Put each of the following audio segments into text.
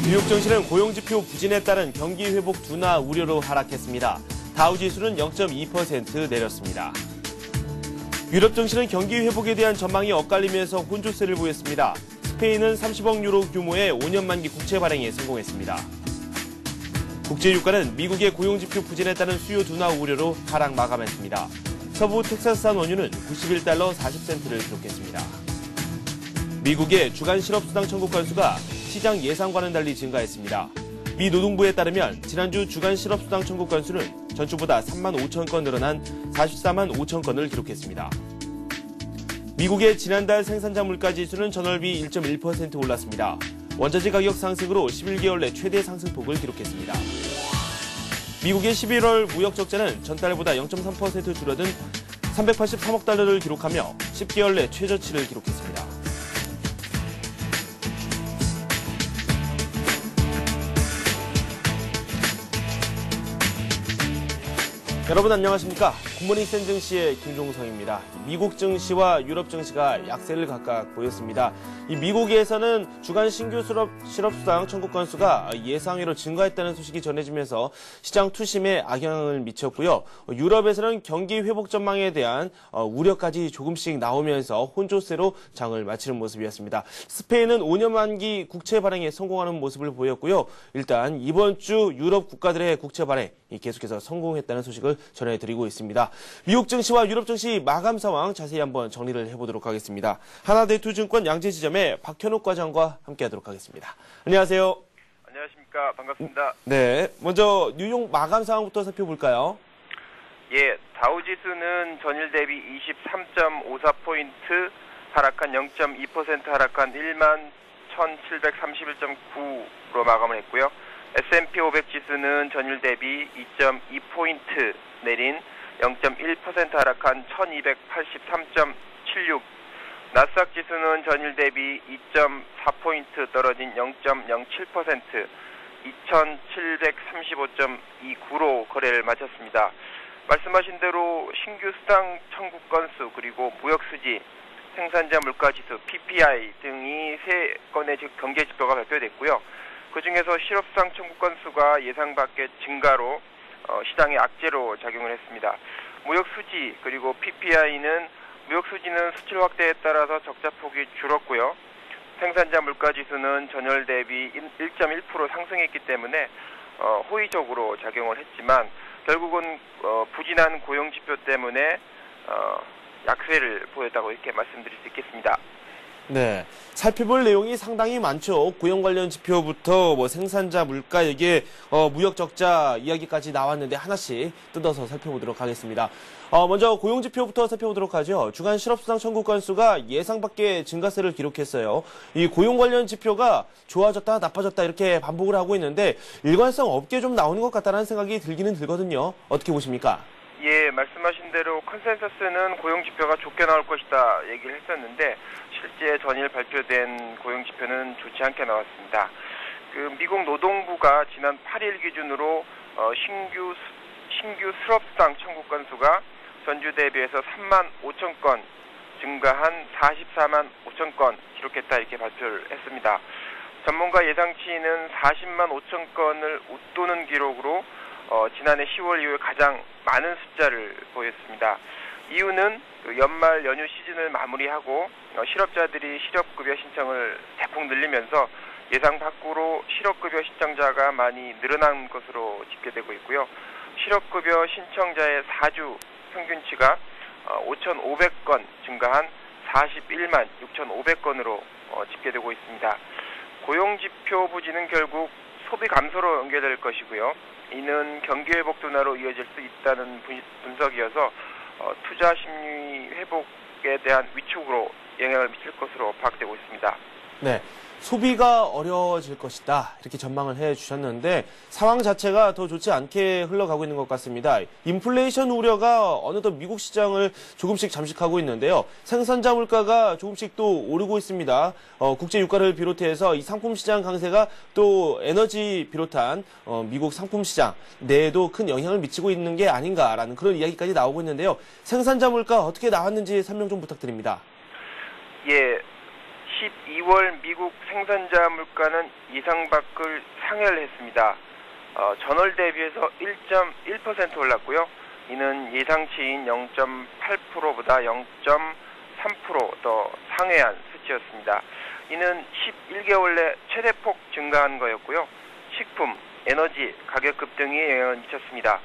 뉴욕 증시는 고용지표 부진에 따른 경기 회복 둔화 우려로 하락했습니다. 다우지수는 0.2% 내렸습니다. 유럽 증시는 경기 회복에 대한 전망이 엇갈리면서 혼조세를 보였습니다. 스페인은 30억 유로 규모의 5년 만기 국채 발행에 성공했습니다. 국제 유가는 미국의 고용지표 부진에 따른 수요 둔화 우려로 하락 마감했습니다. 서부 텍사스산 원유는 91달러 40센트를 기록했습니다. 미국의 주간 실업수당 청구 건수가 시장 예상과는 달리 증가했습니다. 미 노동부에 따르면 지난주 주간 실업수당 청구 건수는 전주보다 3만 5천 건 늘어난 44만 5천 건을 기록했습니다. 미국의 지난달 생산자 물가지수는 전월비 1.1% 올랐습니다. 원자재 가격 상승으로 11개월 내 최대 상승폭을 기록했습니다. 미국의 11월 무역 적자는 전달보다 0.3% 줄어든 383억 달러를 기록하며 10개월 내 최저치를 기록했습니다. 여러분 안녕하십니까? 굿모닝 센 증시의 김종성입니다. 미국 증시와 유럽 증시가 약세를 각각 보였습니다. 이 미국에서는 주간 신규 실업수당 청구 건수가 예상외로 증가했다는 소식이 전해지면서 시장 투심에 악영향을 미쳤고요. 유럽에서는 경기 회복 전망에 대한 우려까지 조금씩 나오면서 혼조세로 장을 마치는 모습이었습니다. 스페인은 5년 만기 국채 발행에 성공하는 모습을 보였고요. 일단 이번 주 유럽 국가들의 국채 발행 계속해서 성공했다는 소식을 전해드리고 있습니다. 미국 증시와 유럽 증시 마감 상황 자세히 한번 정리를 해보도록 하겠습니다. 하나대투증권 양재지점의 박현욱 과장과 함께하도록 하겠습니다. 안녕하세요. 안녕하십니까. 반갑습니다. 네, 먼저 뉴욕 마감 상황부터 살펴볼까요? 예, 다우지수는 전일 대비 23.54포인트 하락한 0.2% 하락한 11,731.9로 마감을 했고요. S&P 500 지수는 전일 대비 2.2포인트 내린 0.1% 하락한 1283.76. 나스닥 지수는 전일 대비 2.4포인트 떨어진 0.07% 2735.29로 거래를 마쳤습니다. 말씀하신 대로 신규 수당 청구 건수 그리고 무역수지, 생산자 물가지수, PPI 등이 3건의 경제 지표가 발표됐고요. 그중에서 실업수당 청구 건수가 예상 밖의 증가로 시장의 악재로 작용을 했습니다. 무역수지 그리고 PPI는 무역수지는 수출 확대에 따라서 적자폭이 줄었고요. 생산자 물가지수는 전월 대비 1.1% 상승했기 때문에 호의적으로 작용을 했지만 결국은 부진한 고용지표 때문에 약세를 보였다고 이렇게 말씀드릴 수 있겠습니다. 네, 살펴볼 내용이 상당히 많죠. 고용 관련 지표부터 생산자 물가 얘기, 무역 적자 이야기까지 나왔는데 하나씩 뜯어서 살펴보도록 하겠습니다. 먼저 고용 지표부터 살펴보도록 하죠. 주간 실업수당 청구 건수가 예상 밖의 증가세를 기록했어요. 이 고용 관련 지표가 좋아졌다 나빠졌다 이렇게 반복을 하고 있는데 일관성 없게 좀 나오는 것 같다는 생각이 들기는 들거든요. 어떻게 보십니까? 예, 말씀하신 대로 컨센서스는 고용지표가 좋게 나올 것이다 얘기를 했었는데 실제 전일 발표된 고용지표는 좋지 않게 나왔습니다. 미국 노동부가 지난 8일 기준으로 신규 실업수당 청구 건수가 전주 대비해서 3만 5천 건 증가한 44만 5천 건 기록했다 이렇게 발표를 했습니다. 전문가 예상치는 40만 5천 건을 웃도는 기록으로 지난해 10월 이후에 가장 많은 숫자를 보였습니다. 이유는 연말 연휴 시즌을 마무리하고 실업자들이 실업급여 신청을 대폭 늘리면서 예상 밖으로 실업급여 신청자가 많이 늘어난 것으로 집계되고 있고요. 실업급여 신청자의 4주 평균치가 5,500건 증가한 41만 6,500건으로 집계되고 있습니다. 고용지표 부진은 결국 소비 감소로 연결될 것이고요. 이는 경기 회복 둔화로 이어질 수 있다는 분석이어서 투자 심리 회복에 대한 위축으로 영향을 미칠 것으로 파악되고 있습니다. 네, 소비가 어려워질 것이다 이렇게 전망을 해주셨는데 상황 자체가 더 좋지 않게 흘러가고 있는 것 같습니다. 인플레이션 우려가 어느덧 미국 시장을 조금씩 잠식하고 있는데요. 생산자 물가가 조금씩 또 오르고 있습니다. 국제 유가를 비롯해서 이 상품 시장 강세가 또 에너지 비롯한 미국 상품 시장 내에도 큰 영향을 미치고 있는 게 아닌가라는 그런 이야기까지 나오고 있는데요. 생산자 물가 어떻게 나왔는지 설명 좀 부탁드립니다. 예. 2월 미국 생산자 물가는 예상 밖을 상회했습니다. 전월 대비해서 1.1% 올랐고요. 이는 예상치인 0.8%보다 0.3% 더 상회한 수치였습니다. 이는 11개월 내 최대폭 증가한 거였고요. 식품, 에너지, 가격 급등이 영향을 미쳤습니다.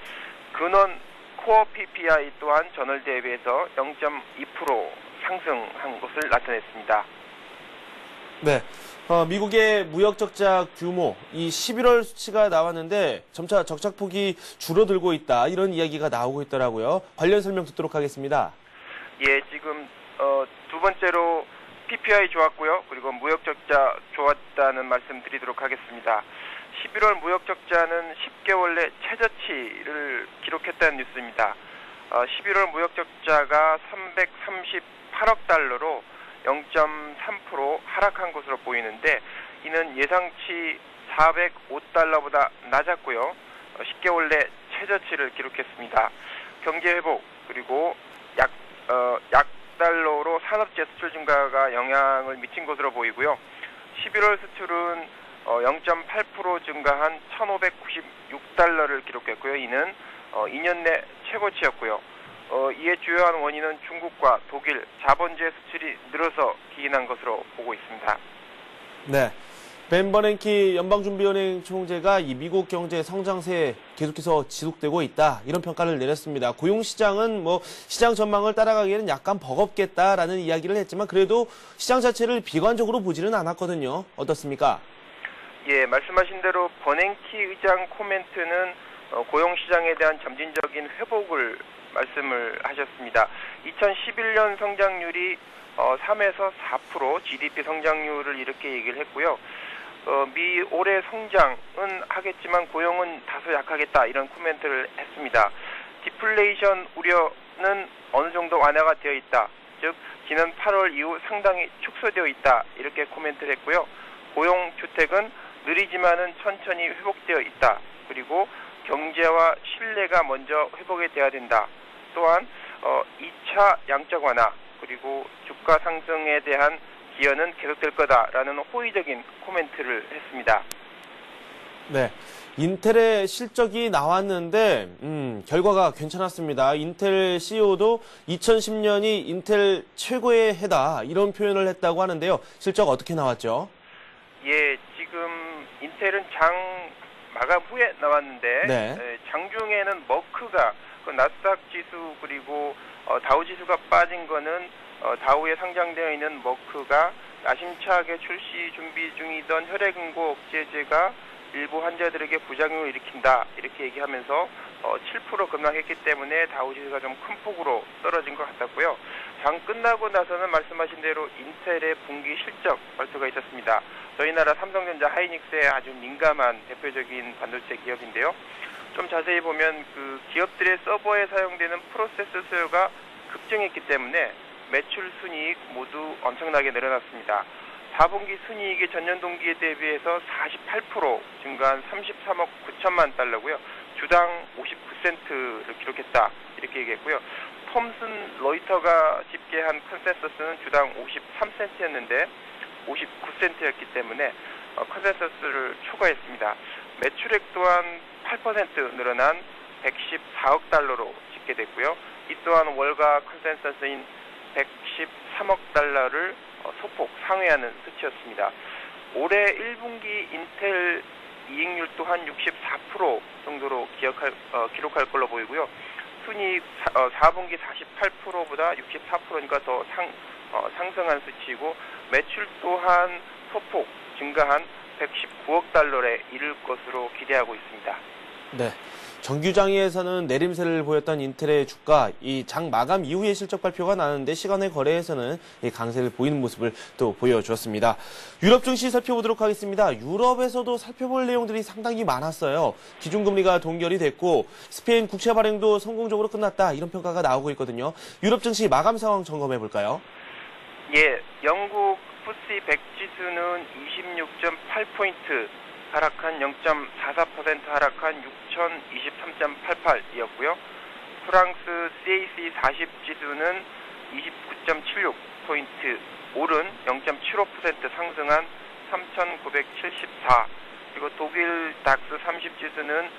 근원 코어 PPI 또한 전월 대비해서 0.2% 상승한 것을 나타냈습니다. 네. 미국의 무역 적자 규모, 이 11월 수치가 나왔는데 점차 적자폭이 줄어들고 있다. 이런 이야기가 나오고 있더라고요. 관련 설명 듣도록 하겠습니다. 예, 지금 두 번째로 PPI 좋았고요. 그리고 무역 적자 좋았다는 말씀 드리도록 하겠습니다. 11월 무역 적자는 10개월 내 최저치를 기록했다는 뉴스입니다. 11월 무역 적자가 338억 달러로 0.3% 하락한 것으로 보이는데 이는 예상치 405달러보다 낮았고요. 10개월 내 최저치를 기록했습니다. 경제 회복 그리고 약 달러로 산업재 수출 증가가 영향을 미친 것으로 보이고요. 11월 수출은 0.8% 증가한 1,596달러를 기록했고요. 이는 2년 내 최고치였고요. 이에 주요한 원인은 중국과 독일 자본주의 수출이 늘어서 기인한 것으로 보고 있습니다. 네. 벤 버냉키 연방준비은행 총재가 이 미국 경제 성장세 계속해서 지속되고 있다. 이런 평가를 내렸습니다. 고용시장은 시장 전망을 따라가기에는 약간 버겁겠다라는 이야기를 했지만 그래도 시장 자체를 비관적으로 보지는 않았거든요. 어떻습니까? 예, 말씀하신 대로 버냉키 의장 코멘트는 고용시장에 대한 점진적인 회복을 말씀을 하셨습니다. 2011년 성장률이 3에서 4% GDP 성장률을 이렇게 얘기를 했고요. 미 올해 성장은 하겠지만 고용은 다소 약하겠다 이런 코멘트를 했습니다. 디플레이션 우려는 어느 정도 완화가 되어 있다. 즉 지난 8월 이후 상당히 축소되어 있다 이렇게 코멘트를 했고요. 고용 주택은 느리지만은 천천히 회복되어 있다. 그리고 경제와 신뢰가 먼저 회복이 돼야 된다. 또한 2차 양적 완화 그리고 주가 상승에 대한 기여는 계속될 거다라는 호의적인 코멘트를 했습니다. 네, 인텔의 실적이 나왔는데 결과가 괜찮았습니다. 인텔 CEO도 2010년이 인텔 최고의 해다 이런 표현을 했다고 하는데요. 실적 어떻게 나왔죠? 예, 지금 인텔은 장 마감 후에 나왔는데 네. 장중에는 머크가 나스닥 지수 그리고 다우 지수가 빠진 거는 다우에 상장되어 있는 머크가 야심차게 출시 준비 중이던 혈액응고 억제제가 일부 환자들에게 부작용을 일으킨다 이렇게 얘기하면서 7% 급락했기 때문에 다우 지수가 좀 큰 폭으로 떨어진 것 같았고요. 장 끝나고 나서는 말씀하신 대로 인텔의 분기 실적 발표가 있었습니다. 저희 나라 삼성전자 하이닉스에 아주 민감한 대표적인 반도체 기업인데요. 좀 자세히 보면 그 기업들의 서버에 사용되는 프로세서 수요가 급증했기 때문에 매출 순이익 모두 엄청나게 늘어났습니다. 4분기 순이익이 전년 동기에 대비해서 48% 증가한 33억 9천만 달러고요. 주당 59센트를 기록했다 이렇게 얘기했고요. 톰슨 로이터가 집계한 컨센서스는 주당 53센트였는데 59센트였기 때문에 컨센서스를 초과했습니다. 매출액 또한 8% 늘어난 114억 달러로 집계됐고요. 이 또한 월가 컨센서스인 113억 달러를 소폭 상회하는 수치였습니다. 올해 1분기 인텔 이익률 또한 64% 정도로 기록할 걸로 보이고요. 순이익 4분기 48%보다 64%니까 더 상승한 수치이고 매출 또한 소폭 증가한 119억 달러에 이를 것으로 기대하고 있습니다. 네. 정규장에서는 내림세를 보였던 인텔의 주가, 이 장 마감 이후에 실적 발표가 나는데 시간의 거래에서는 강세를 보이는 모습을 또 보여주었습니다. 유럽 증시 살펴보도록 하겠습니다. 유럽에서도 살펴볼 내용들이 상당히 많았어요. 기준금리가 동결이 됐고 스페인 국채 발행도 성공적으로 끝났다. 이런 평가가 나오고 있거든요. 유럽 증시 마감 상황 점검해 볼까요? 예, 영국 FTSE 100 지수는 26.8포인트 하락한 0.44% 하락한 6,023.88이었고요. 프랑스 CAC 40 지수는 29.76포인트 오른 0.75% 상승한 3,974. 그리고 독일 닥스 30 지수는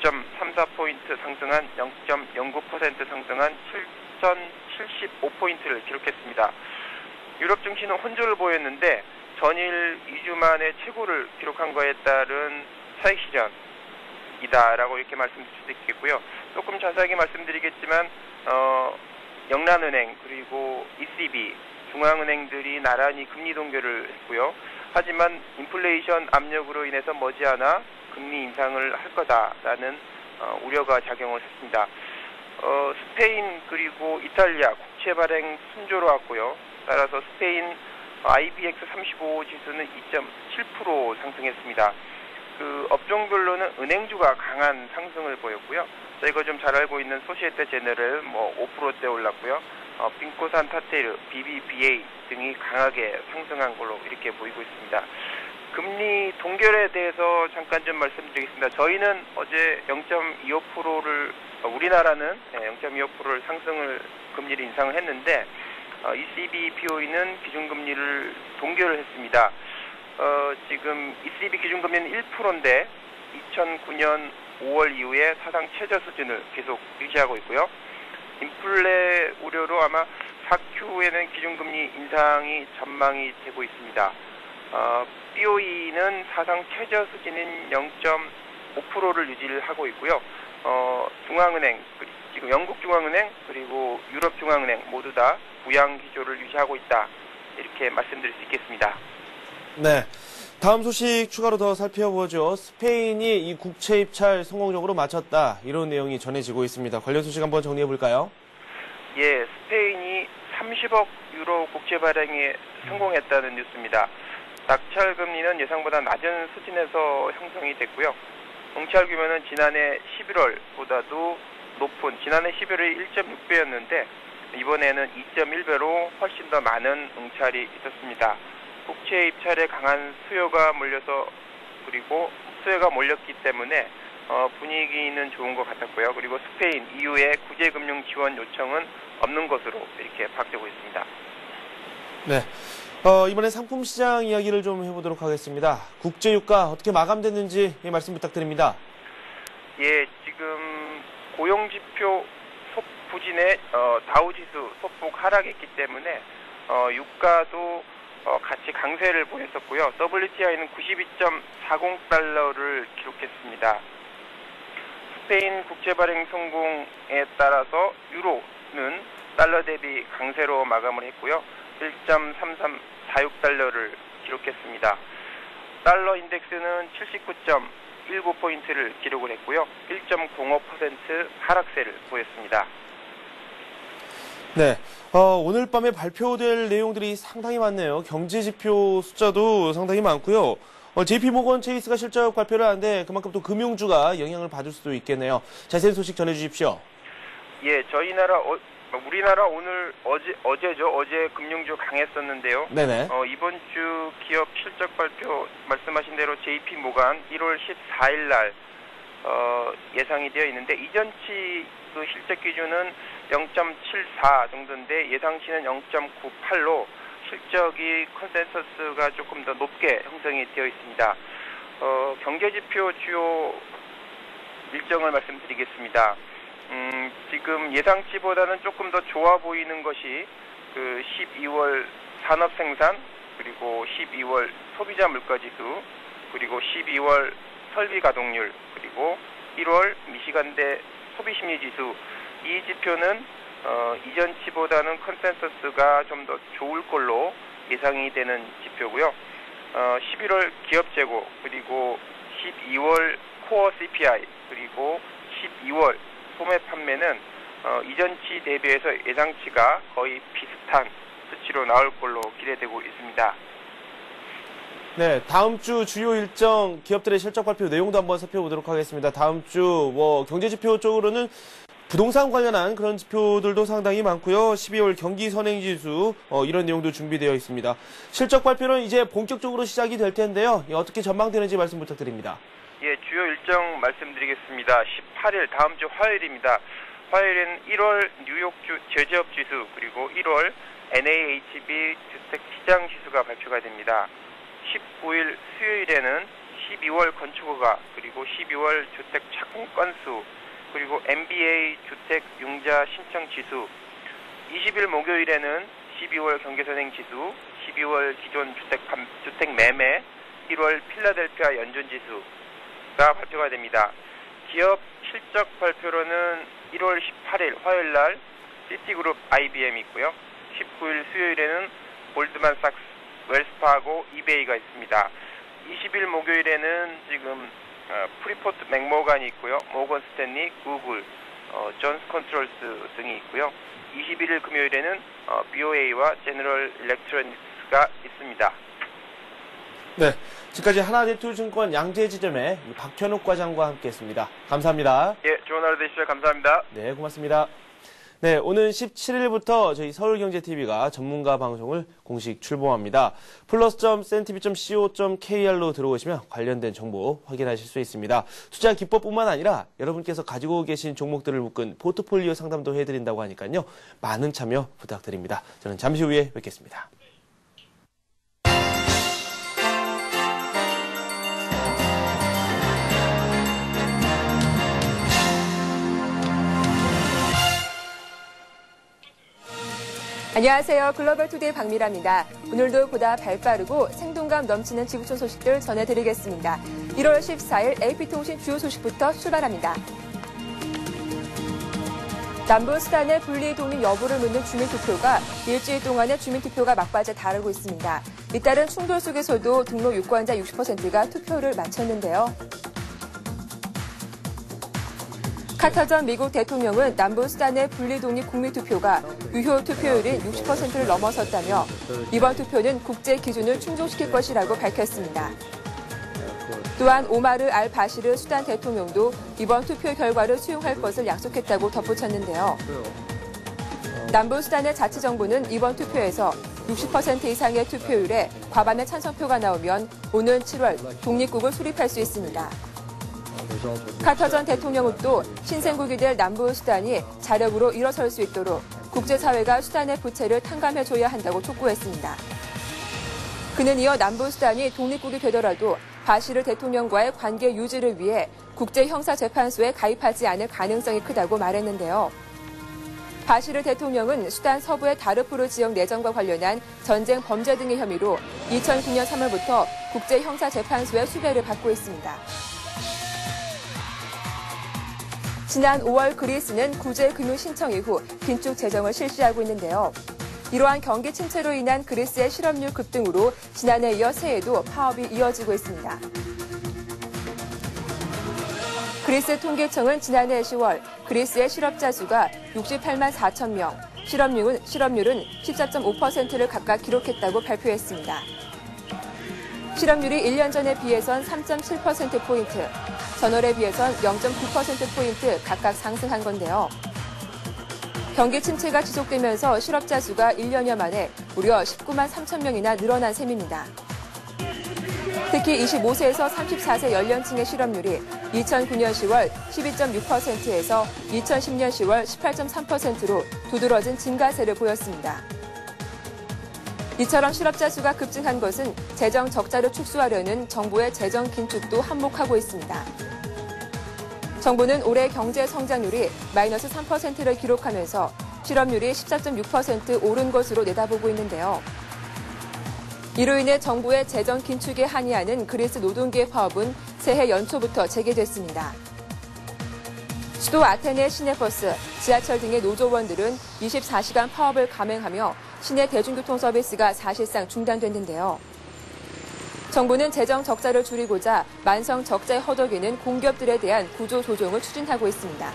6.34포인트 상승한 0.09% 상승한 7,075포인트를 기록했습니다. 유럽 증시는 혼조를 보였는데 전일 2주 만에 최고를 기록한 거에 따른 차익 실현이다라고 이렇게 말씀드릴 수 있겠고요. 조금 자세하게 말씀드리겠지만 영란은행 그리고 ECB 중앙은행들이 나란히 금리 동결을 했고요. 하지만 인플레이션 압력으로 인해서 머지않아 금리 인상을 할 거다라는 우려가 작용을 했습니다. 스페인 그리고 이탈리아 국채 발행 순조로 왔고요. 따라서 스페인 IBX 35 지수는 2.7% 상승했습니다. 그 업종별로는 은행주가 강한 상승을 보였고요. 저희가 좀 잘 알고 있는 소시에테 제네럴 5%대 올랐고요. 빙코 산타테르, BBVA 등이 강하게 상승한 걸로 이렇게 보이고 있습니다. 금리 동결에 대해서 잠깐 좀 말씀드리겠습니다. 저희는 어제 0.25%를 우리나라는 0.25%를 금리를 인상을 했는데 ECB BOE는 기준금리를 동결을 했습니다. 지금 ECB 기준금리는 1%인데 2009년 5월 이후에 사상 최저 수준을 계속 유지하고 있고요. 인플레 우려로 아마 4Q에는 기준금리 인상이 전망이 되고 있습니다. BOE는 사상 최저 수준인 0.5%를 유지를 하고 있고요. 중앙은행, 지금 영국 중앙은행 그리고 유럽 중앙은행 모두 다 부양 기조를 유지하고 있다. 이렇게 말씀드릴 수 있겠습니다. 네. 다음 소식 추가로 더 살펴보죠. 스페인이 이 국채 입찰 성공적으로 마쳤다. 이런 내용이 전해지고 있습니다. 관련 소식 한번 정리해 볼까요? 예, 스페인이 30억 유로 국채 발행에 성공했다는 뉴스입니다. 낙찰 금리는 예상보다 낮은 수준에서 형성이 됐고요. 응찰 규모는 지난해 11월보다도 높은 지난해 11월이 1.6배였는데 이번에는 2.1배로 훨씬 더 많은 응찰이 있었습니다. 국채 입찰에 강한 수요가 몰렸기 때문에 분위기는 좋은 것 같았고요. 그리고 스페인, EU의 구제금융 지원 요청은 없는 것으로 이렇게 파악되고 있습니다. 네. 이번에 상품 시장 이야기를 좀 해보도록 하겠습니다. 국제유가 어떻게 마감됐는지 말씀 부탁드립니다. 예, 지금 고용지표 부진에 다우지수 소폭 하락했기 때문에 유가도 같이 강세를 보였었고요. WTI는 92.40달러를 기록했습니다. 스페인 국채 발행 성공에 따라서 유로는 달러 대비 강세로 마감을 했고요. 1.3346달러를 기록했습니다. 달러 인덱스는 79.19포인트를 기록을 했고요. 1.05% 하락세를 보였습니다. 네. 오늘 밤에 발표될 내용들이 상당히 많네요. 경제지표 숫자도 상당히 많고요. JP모건 체이스가 실적 발표를 하는데 그만큼 또 금융주가 영향을 받을 수도 있겠네요. 자세한 소식 전해주십시오. 예, 우리나라 어제 금융주 강했었는데요. 네네. 이번 주 기업 실적 발표 말씀하신 대로 JP모건 1월 14일 날 예상이 되어 있는데 이전치 그 실적 기준은 0.74 정도인데 예상치는 0.98로 실적이 컨센서스가 조금 더 높게 형성이 되어 있습니다. 경제지표 주요 일정을 말씀드리겠습니다. 지금 예상치보다는 조금 더 좋아 보이는 것이 그 12월 산업생산 그리고 12월 소비자 물가지수 그리고 12월 설비 가동률 그리고 1월 미시간대 소비심리지수 이 지표는 이전치보다는 컨센서스가 좀 더 좋을 걸로 예상이 되는 지표고요. 11월 기업재고 그리고 12월 코어 CPI 그리고 12월 소매 판매는 이전치 대비해서 예상치가 거의 비슷한 수치로 나올 걸로 기대되고 있습니다. 네, 다음 주 주요 일정 기업들의 실적 발표 내용도 한번 살펴보도록 하겠습니다. 다음 주 경제지표 쪽으로는 부동산 관련한 그런 지표들도 상당히 많고요. 12월 경기 선행지수 이런 내용도 준비되어 있습니다. 실적 발표는 이제 본격적으로 시작이 될 텐데요. 어떻게 전망되는지 말씀 부탁드립니다. 예, 주요 일정 말씀드리겠습니다. 18일 다음 주 화요일입니다. 화요일은 1월 뉴욕주 제조업 지수 그리고 1월 NAHB 주택시장지수가 발표가 됩니다. 19일 수요일에는 12월 건축허가, 그리고 12월 주택 착공 건수, 그리고 MBA 주택 융자 신청 지수, 20일 목요일에는 12월 경계선행 지수, 12월 기존 주택 매매, 1월 필라델피아 연준 지수가 발표가 됩니다. 기업 실적 발표로는 1월 18일 화요일 날 시티그룹 IBM이 있고요. 19일 수요일에는 골드만삭스, 웰스파고, 이베이가 있습니다. 20일 목요일에는 지금 프리포트 맥모간이 있고요. 모건 스탠리, 구글, 존스 컨트롤스 등이 있고요. 21일 금요일에는 BOA와 제너럴 일렉트로닉스가 있습니다. 네, 지금까지 하나대투증권 양재지점의 박현욱 과장과 함께했습니다. 감사합니다. 예, 좋은 하루 되시죠. 감사합니다. 네, 고맙습니다. 네, 오는 17일부터 저희 서울경제TV가 전문가 방송을 공식 출범합니다. plus.cntv.co.kr로 들어오시면 관련된 정보 확인하실 수 있습니다. 투자 기법뿐만 아니라 여러분께서 가지고 계신 종목들을 묶은 포트폴리오 상담도 해드린다고 하니까요. 많은 참여 부탁드립니다. 저는 잠시 후에 뵙겠습니다. 안녕하세요. 글로벌투데이 박미라입니다. 오늘도 보다 발빠르고 생동감 넘치는 지구촌 소식들 전해드리겠습니다. 1월 14일 AP통신 주요 소식부터 출발합니다. 남부수단의 분리 독립 여부를 묻는 주민투표가 일주일 동안의 주민투표가 막바지에 다루고 있습니다. 잇따른 충돌 속에서도 등록 유권자 60%가 투표를 마쳤는데요. 카터 전 미국 대통령은 남부수단의 분리독립 국민투표가 유효 투표율인 60%를 넘어섰다며 이번 투표는 국제 기준을 충족시킬 것이라고 밝혔습니다. 또한 오마르 알 바시르 수단 대통령도 이번 투표 결과를 수용할 것을 약속했다고 덧붙였는데요. 남부수단의 자치정부는 이번 투표에서 60% 이상의 투표율에 과반의 찬성표가 나오면 오는 7월 독립국을 수립할 수 있습니다. 카터 전 대통령은 또 신생국이 될 남부수단이 자력으로 일어설 수 있도록 국제사회가 수단의 부채를 탕감해줘야 한다고 촉구했습니다. 그는 이어 남부수단이 독립국이 되더라도 바시르 대통령과의 관계 유지를 위해 국제형사재판소에 가입하지 않을 가능성이 크다고 말했는데요. 바시르 대통령은 수단 서부의 다르푸르 지역 내전과 관련한 전쟁 범죄 등의 혐의로 2009년 3월부터 국제형사재판소의 수배를 받고 있습니다. 지난 5월 그리스는 구제 금융 신청 이후 긴축 재정을 실시하고 있는데요. 이러한 경기 침체로 인한 그리스의 실업률 급등으로 지난해에 이어 새해에도 파업이 이어지고 있습니다. 그리스 통계청은 지난해 10월 그리스의 실업자 수가 68만 4천 명, 실업률은 14.5%를 각각 기록했다고 발표했습니다. 실업률이 1년 전에 비해선 3.7%포인트, 전월에 비해선 0.9%포인트 각각 상승한 건데요. 경기 침체가 지속되면서 실업자 수가 1년여 만에 무려 19만 3천 명이나 늘어난 셈입니다. 특히 25세에서 34세 연령층의 실업률이 2009년 10월 12.6%에서 2010년 10월 18.3%로 두드러진 증가세를 보였습니다. 이처럼 실업자 수가 급증한 것은 재정 적자를 축소하려는 정부의 재정 긴축도 한몫하고 있습니다. 정부는 올해 경제 성장률이 마이너스 3%를 기록하면서 실업률이 14.6% 오른 것으로 내다보고 있는데요. 이로 인해 정부의 재정 긴축에 항의하는 그리스 노동계의 파업은 새해 연초부터 재개됐습니다. 수도 아테네 시내버스, 지하철 등의 노조원들은 24시간 파업을 감행하며 시내 대중교통 서비스가 사실상 중단됐는데요. 정부는 재정 적자를 줄이고자 만성 적자에 허덕이는 공기업들에 대한 구조 조정을 추진하고 있습니다.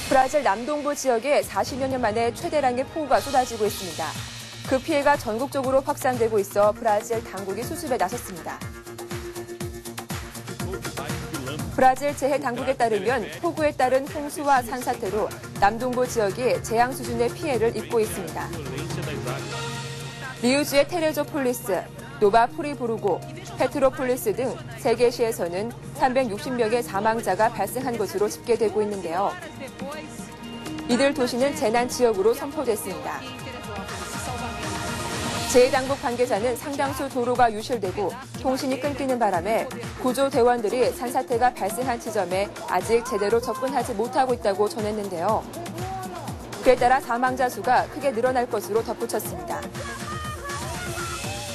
브라질 남동부 지역에 40여 년 만에 최대량의 폭우가 쏟아지고 있습니다. 그 피해가 전국적으로 확산되고 있어 브라질 당국이 수습에 나섰습니다. 브라질 재해당국에 따르면 폭우에 따른 홍수와 산사태로 남동부 지역이 재앙 수준의 피해를 입고 있습니다. 리우주의 테레조폴리스, 노바프리부르고, 페트로폴리스 등 3개 시에서는 360명의 사망자가 발생한 것으로 집계되고 있는데요. 이들 도시는 재난 지역으로 선포됐습니다. 제1당국 관계자는 상당수 도로가 유실되고 통신이 끊기는 바람에 구조대원들이 산사태가 발생한 지점에 아직 제대로 접근하지 못하고 있다고 전했는데요. 그에 따라 사망자 수가 크게 늘어날 것으로 덧붙였습니다.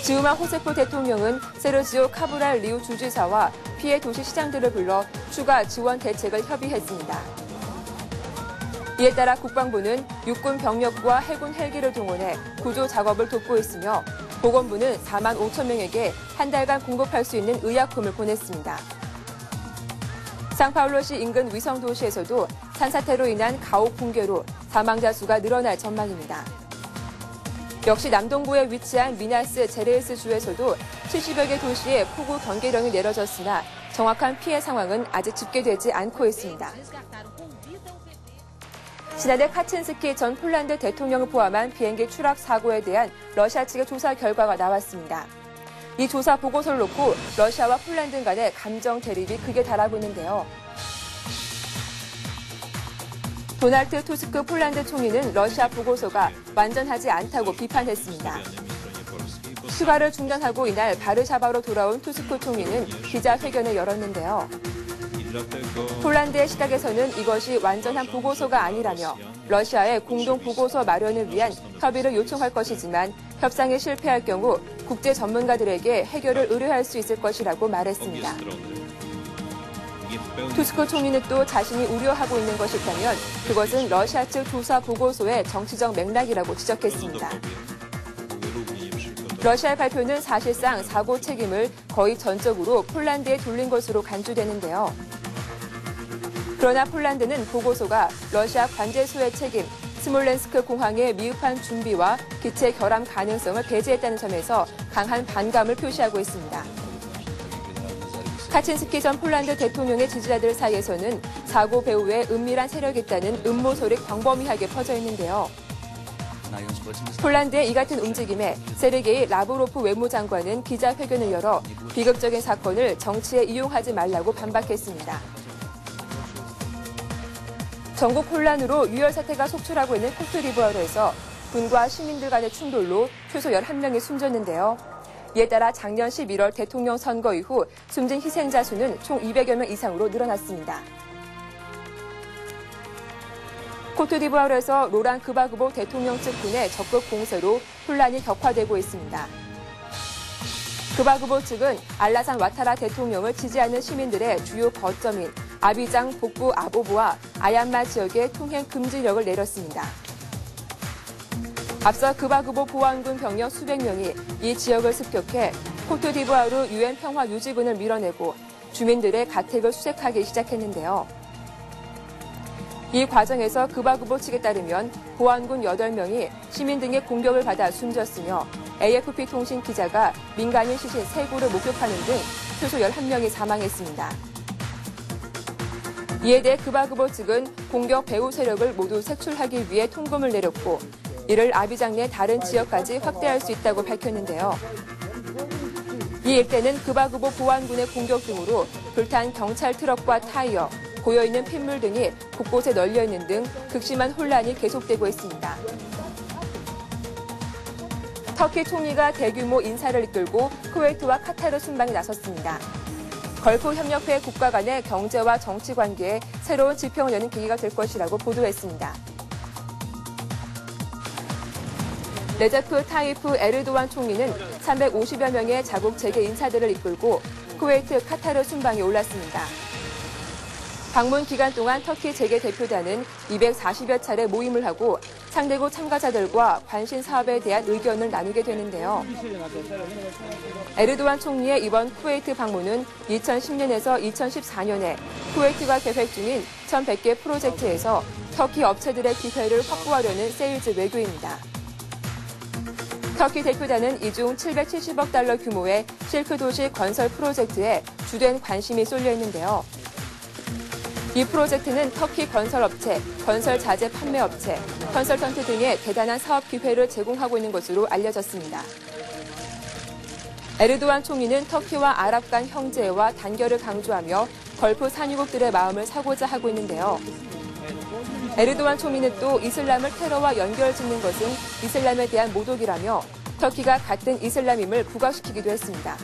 지우마 호세프 대통령은 세르지오 카브랄 리우 주지사와 피해 도시 시장들을 불러 추가 지원 대책을 협의했습니다. 이에 따라 국방부는 육군 병력과 해군 헬기를 동원해 구조 작업을 돕고 있으며 보건부는 4만 5천 명에게 한 달간 공급할 수 있는 의약품을 보냈습니다. 상파울루시 인근 위성도시에서도 산사태로 인한 가옥 붕괴로 사망자 수가 늘어날 전망입니다. 역시 남동부에 위치한 미나스 제레이스 주에서도 70여 개 도시에 폭우 경계령이 내려졌으나 정확한 피해 상황은 아직 집계되지 않고 있습니다. 지난해 카친스키 전 폴란드 대통령을 포함한 비행기 추락 사고에 대한 러시아 측의 조사 결과가 나왔습니다. 이 조사 보고서를 놓고 러시아와 폴란드 간의 감정 대립이 극에 달하고 있는데요. 도날드 투스크 폴란드 총리는 러시아 보고서가 완전하지 않다고 비판했습니다. 휴가를 중단하고 이날 바르샤바로 돌아온 투스크 총리는 기자회견을 열었는데요. 폴란드의 시각에서는 이것이 완전한 보고서가 아니라며 러시아의 공동 보고서 마련을 위한 협의를 요청할 것이지만 협상에 실패할 경우 국제 전문가들에게 해결을 의뢰할 수 있을 것이라고 말했습니다. 투스크 총리는 또 자신이 우려하고 있는 것이 있다면 그것은 러시아 측 조사 보고서의 정치적 맥락이라고 지적했습니다. 러시아의 발표는 사실상 사고 책임을 거의 전적으로 폴란드에 돌린 것으로 간주되는데요. 그러나 폴란드는 보고서가 러시아 관제소의 책임, 스몰렌스크 공항의 미흡한 준비와 기체 결함 가능성을 배제했다는 점에서 강한 반감을 표시하고 있습니다. 카친스키 전 폴란드 대통령의 지지자들 사이에서는 사고 배후에 은밀한 세력이 있다는 음모설이 광범위하게 퍼져 있는데요. 폴란드의 이 같은 움직임에 세르게이 라브로프 외무장관은 기자회견을 열어 비극적인 사건을 정치에 이용하지 말라고 반박했습니다. 전국 혼란으로 유혈 사태가 속출하고 있는 코트디부아르에서 군과 시민들 간의 충돌로 최소 11명이 숨졌는데요. 이에 따라 작년 11월 대통령 선거 이후 숨진 희생자 수는 총 200여 명 이상으로 늘어났습니다. 코트디부아르에서 로랑 그바그보 대통령 측 군의 적극 공세로 혼란이 격화되고 있습니다. 그바그보 측은 알라산 와타라 대통령을 지지하는 시민들의 주요 거점인 아비장 북부 아보부와 아얀마 지역에 통행 금지령을 내렸습니다. 앞서 그바그보 보안군 병력 수백 명이 이 지역을 습격해 코트디부아르 유엔 평화 유지군을 밀어내고 주민들의 가택을 수색하기 시작했는데요. 이 과정에서 그바그보 측에 따르면 보안군 8명이 시민 등의 공격을 받아 숨졌으며 AFP 통신 기자가 민간인 시신 3구를 목격하는 등 최소 11명이 사망했습니다. 이에 대해 그바그보 측은 공격 배후 세력을 모두 색출하기 위해 통금을 내렸고 이를 아비장 내 다른 지역까지 확대할 수 있다고 밝혔는데요. 이 일대는 그바그보 보안군의 공격 등으로 불탄 경찰 트럭과 타이어, 고여있는 핏물 등이 곳곳에 널려있는 등 극심한 혼란이 계속되고 있습니다. 터키 총리가 대규모 인사를 이끌고 쿠웨이트와 카타르 순방에 나섰습니다. 걸프 협력회 국가 간의 경제와 정치 관계에 새로운 지평을 여는 계기가 될 것이라고 보도했습니다. 레제프 타이프 에르도안 총리는 350여 명의 자국 재계 인사들을 이끌고 쿠웨이트, 카타르 순방에 올랐습니다. 방문 기간 동안 터키 재계 대표단은 240여 차례 모임을 하고 상대국 참가자들과 관심 사업에 대한 의견을 나누게 되는데요. 에르도안 총리의 이번 쿠웨이트 방문은 2010년에서 2014년에 쿠웨이트가 계획 중인 1,100개 프로젝트에서 터키 업체들의 기회를 확보하려는 세일즈 외교입니다. 터키 대표단은 이 중 770억 달러 규모의 실크 도시 건설 프로젝트에 주된 관심이 쏠려 있는데요. 이 프로젝트는 터키 건설업체, 건설 자재 판매업체, 컨설턴트 등의 대단한 사업 기회를 제공하고 있는 것으로 알려졌습니다. 에르도안 총리는 터키와 아랍 간 형제와 단결을 강조하며 걸프 산유국들의 마음을 사고자 하고 있는데요. 에르도안 총리는 또 이슬람을 테러와 연결짓는 것은 이슬람에 대한 모독이라며 터키가 같은 이슬람임을 부각시키기도 했습니다.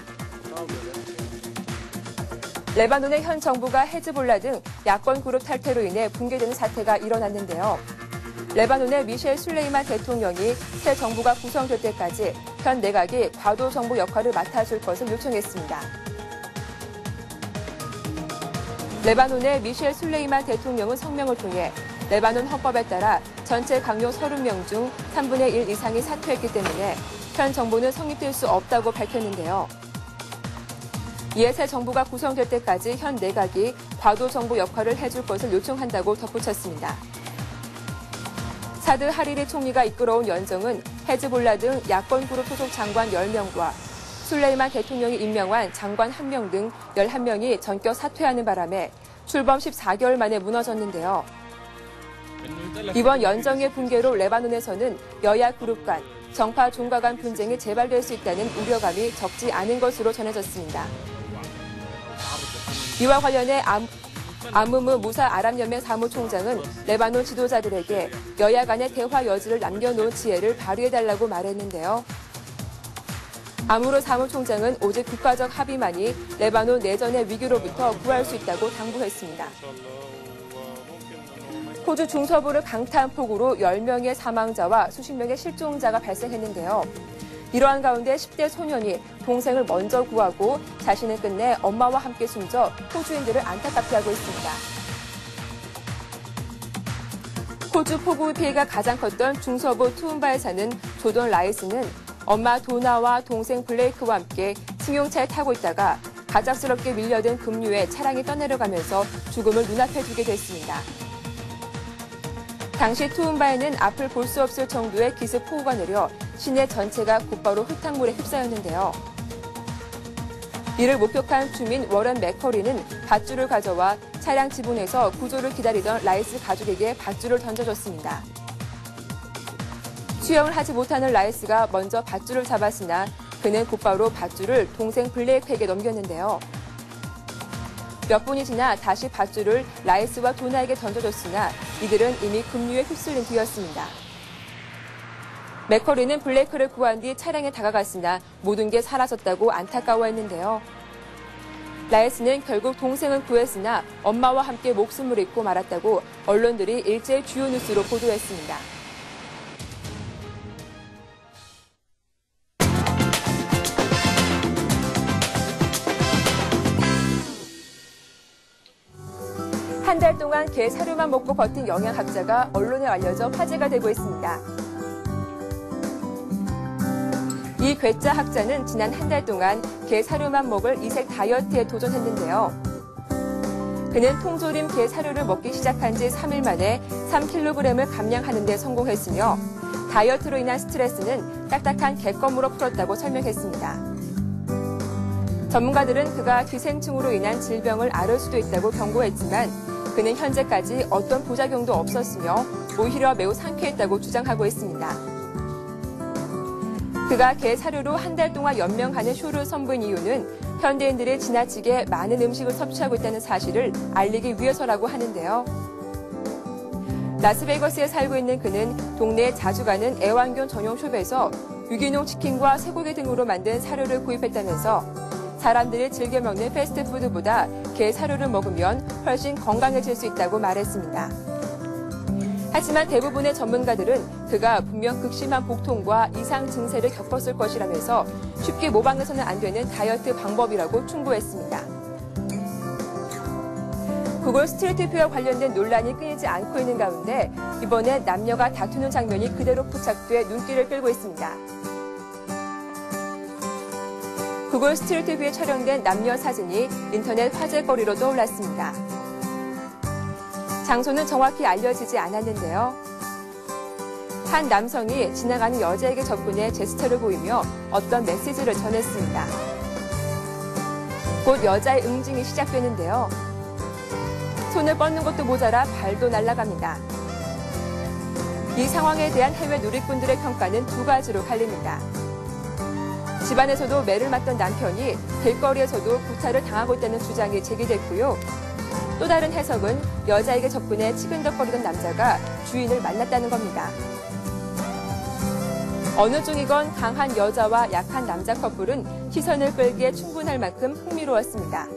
레바논의 현 정부가 헤즈볼라 등 야권 그룹 탈퇴로 인해 붕괴되는 사태가 일어났는데요. 레바논의 미셸 술레이만 대통령이 새 정부가 구성될 때까지 현 내각이 과도 정부 역할을 맡아줄 것을 요청했습니다. 레바논의 미셸 술레이만 대통령은 성명을 통해 레바논 헌법에 따라 전체 강요 30명 중 3분의 1 이상이 사퇴했기 때문에 현 정부는 성립될 수 없다고 밝혔는데요. 이에 새 정부가 구성될 때까지 현 내각이 과도 정부 역할을 해줄 것을 요청한다고 덧붙였습니다. 사드 하리리 총리가 이끌어온 연정은 헤즈볼라 등 야권 그룹 소속 장관 10명과 술레이만 대통령이 임명한 장관 1명 등 11명이 전격 사퇴하는 바람에 출범 14개월 만에 무너졌는데요. 이번 연정의 붕괴로 레바논에서는 여야 그룹 간, 정파 종가 간 분쟁이 재발될 수 있다는 우려감이 적지 않은 것으로 전해졌습니다. 이와 관련해 아무무 무사 아랍연맹 사무총장은 레바논 지도자들에게 여야 간의 대화 여지를 남겨놓은 지혜를 발휘해달라고 말했는데요. 아무르 사무총장은 오직 국가적 합의만이 레바논 내전의 위기로부터 구할 수 있다고 당부했습니다. 호주 중서부를 강타한 폭우로 10명의 사망자와 수십 명의 실종자가 발생했는데요. 이러한 가운데 10대 소년이 동생을 먼저 구하고 자신은 끝내 엄마와 함께 숨져 호주인들을 안타깝게 하고 있습니다. 호주 폭우 피해가 가장 컸던 중서부 투움바에 사는 조던 라이스는 엄마 도나와 동생 블레이크와 함께 승용차에 타고 있다가 갑작스럽게 밀려든 급류에 차량이 떠내려가면서 죽음을 눈앞에 두게 됐습니다. 당시 투움바에는 앞을 볼 수 없을 정도의 기습 폭우가 내려 시내 전체가 곧바로 흙탕물에 휩싸였는데요. 이를 목격한 주민 워런 맥커리는 밧줄을 가져와 차량 지붕에서 구조를 기다리던 라이스 가족에게 밧줄을 던져줬습니다. 수영을 하지 못하는 라이스가 먼저 밧줄을 잡았으나 그는 곧바로 밧줄을 동생 블레이크에게 넘겼는데요. 몇 분이 지나 다시 밧줄을 라이스와 도나에게 던져줬으나 이들은 이미 급류에 휩쓸린 뒤였습니다. 맥커리는 블레이크를 구한 뒤 차량에 다가갔으나 모든 게 사라졌다고 안타까워했는데요. 라이스는 결국 동생을 구했으나 엄마와 함께 목숨을 잃고 말았다고 언론들이 일제히 주요 뉴스로 보도했습니다. 한 달 동안 개 사료만 먹고 버틴 영양학자가 언론에 알려져 화제가 되고 있습니다. 이 괴짜 학자는 지난 한 달 동안 개 사료만 먹을 이색 다이어트에 도전했는데요. 그는 통조림 개 사료를 먹기 시작한 지 3일 만에 3kg을 감량하는 데 성공했으며 다이어트로 인한 스트레스는 딱딱한 갯껌으로 풀었다고 설명했습니다. 전문가들은 그가 기생충으로 인한 질병을 앓을 수도 있다고 경고했지만 그는 현재까지 어떤 부작용도 없었으며 오히려 매우 상쾌했다고 주장하고 있습니다. 그가 개 사료로 한 달 동안 연명하는 쇼를 선보인 이유는 현대인들이 지나치게 많은 음식을 섭취하고 있다는 사실을 알리기 위해서라고 하는데요. 라스베이거스에 살고 있는 그는 동네에 자주 가는 애완견 전용 숍에서 유기농 치킨과 쇠고기 등으로 만든 사료를 구입했다면서 사람들이 즐겨 먹는 패스트푸드보다 개 사료를 먹으면 훨씬 건강해질 수 있다고 말했습니다. 하지만 대부분의 전문가들은 그가 분명 극심한 복통과 이상 증세를 겪었을 것이라면서 쉽게 모방해서는 안 되는 다이어트 방법이라고 충고했습니다. 구글 스트리트뷰와 관련된 논란이 끊이지 않고 있는 가운데 이번에 남녀가 다투는 장면이 그대로 포착돼 눈길을 끌고 있습니다. 구글 스트리트뷰에 촬영된 남녀 사진이 인터넷 화제거리로 떠올랐습니다. 장소는 정확히 알려지지 않았는데요. 한 남성이 지나가는 여자에게 접근해 제스처를 보이며 어떤 메시지를 전했습니다. 곧 여자의 응징이 시작되는데요. 손을 뻗는 것도 모자라 발도 날아갑니다. 이 상황에 대한 해외 누리꾼들의 평가는 두 가지로 갈립니다. 집안에서도 매를 맞던 남편이 길거리에서도 구타를 당하고 있다는 주장이 제기됐고요. 또 다른 해석은 여자에게 접근해 치근덕거리던 남자가 주인을 만났다는 겁니다. 어느 쪽이건 강한 여자와 약한 남자 커플은 시선을 끌기에 충분할 만큼 흥미로웠습니다.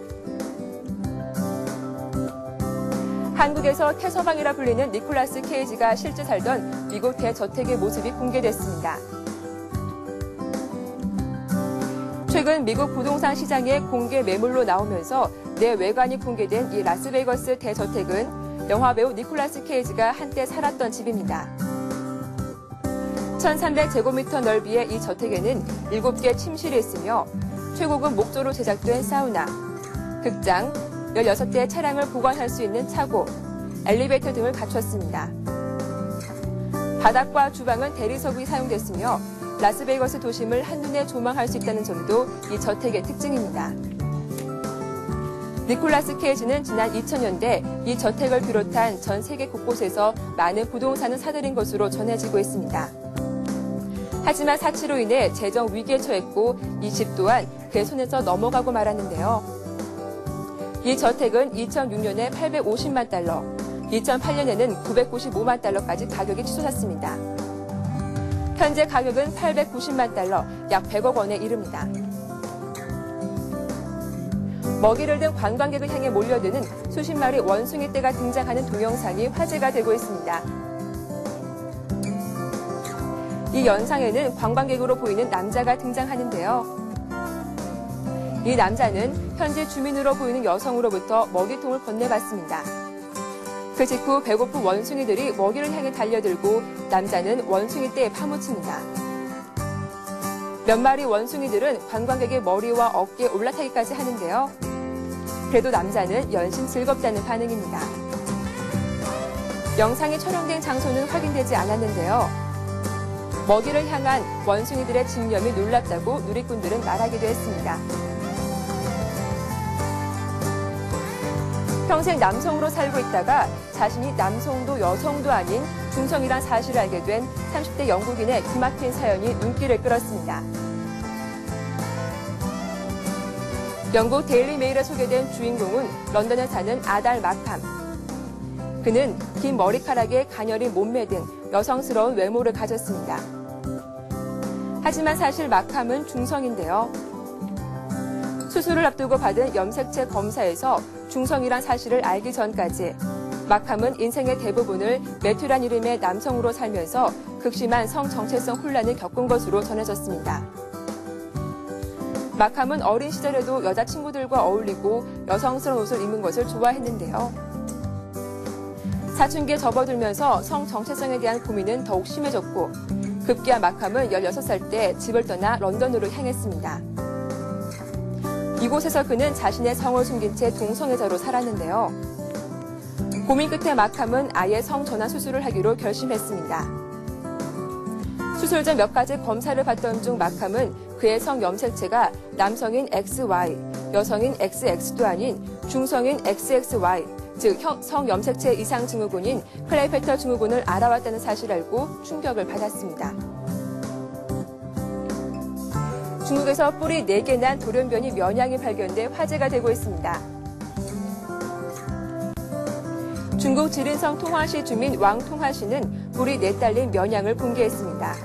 한국에서 태서방이라 불리는 니콜라스 케이지가 실제 살던 미국 대저택의 모습이 공개됐습니다. 최근 미국 부동산 시장에 공개 매물로 나오면서 내외관이 공개된 이 라스베이거스 대저택은 영화배우 니콜라스 케이지가 한때 살았던 집입니다. 1300제곱미터 넓이의 이 저택에는 7개 침실이 있으며 최고급 목조로 제작된 사우나, 극장, 16대의 차량을 보관할 수 있는 차고, 엘리베이터 등을 갖췄습니다. 바닥과 주방은 대리석이 사용됐으며 라스베이거스 도심을 한눈에 조망할 수 있다는 점도 이 저택의 특징입니다. 니콜라스 케이지는 지난 2000년대 이 저택을 비롯한 전 세계 곳곳에서 많은 부동산을 사들인 것으로 전해지고 있습니다. 하지만 사치로 인해 재정 위기에 처했고 이 집 또한 그의 손에서 넘어가고 말았는데요. 이 저택은 2006년에 850만 달러, 2008년에는 995만 달러까지 가격이 치솟았습니다. 현재 가격은 890만 달러, 약 100억 원에 이릅니다. 먹이를 든 관광객을 향해 몰려드는 수십 마리 원숭이 떼가 등장하는 동영상이 화제가 되고 있습니다. 이 영상에는 관광객으로 보이는 남자가 등장하는데요. 이 남자는 현지 주민으로 보이는 여성으로부터 먹이통을 건네받습니다. 그 직후 배고픈 원숭이들이 먹이를 향해 달려들고 남자는 원숭이 떼에 파묻힙니다. 몇 마리 원숭이들은 관광객의 머리와 어깨에 올라타기까지 하는데요. 그래도 남자는 연신 즐겁다는 반응입니다. 영상이 촬영된 장소는 확인되지 않았는데요. 먹이를 향한 원숭이들의 집념이 놀랍다고 누리꾼들은 말하기도 했습니다. 평생 남성으로 살고 있다가 자신이 남성도 여성도 아닌 중성이란 사실을 알게 된 30대 영국인의 기막힌 사연이 눈길을 끌었습니다. 영국 데일리 메일에 소개된 주인공은 런던에 사는 아달 마캄. 그는 긴 머리카락에 가녀린 몸매 등 여성스러운 외모를 가졌습니다. 하지만 사실 마캄은 중성인데요. 수술을 앞두고 받은 염색체 검사에서 중성이란 사실을 알기 전까지 마캄은 인생의 대부분을 매튜란 이름의 남성으로 살면서 극심한 성정체성 혼란을 겪은 것으로 전해졌습니다. 마캄은 어린 시절에도 여자친구들과 어울리고 여성스러운 옷을 입는 것을 좋아했는데요. 사춘기에 접어들면서 성정체성에 대한 고민은 더욱 심해졌고 급기야 마캄은 16살 때 집을 떠나 런던으로 향했습니다. 이곳에서 그는 자신의 성을 숨긴 채 동성애자로 살았는데요. 고민 끝에 마캄은 아예 성전환 수술을 하기로 결심했습니다. 수술 전 몇 가지 검사를 받던 중 마캄은 그의 성 염색체가 남성인 XY, 여성인 XX도 아닌 중성인 XXY, 즉 성 염색체 이상 증후군인 클레이페터 증후군을 알아왔다는 사실을 알고 충격을 받았습니다. 중국에서 뿔이 4개 난 돌연변이 면양이 발견돼 화제가 되고 있습니다. 중국 지린성 통화시 주민 왕통화 씨는 뿔이 4달린 면양을 공개했습니다.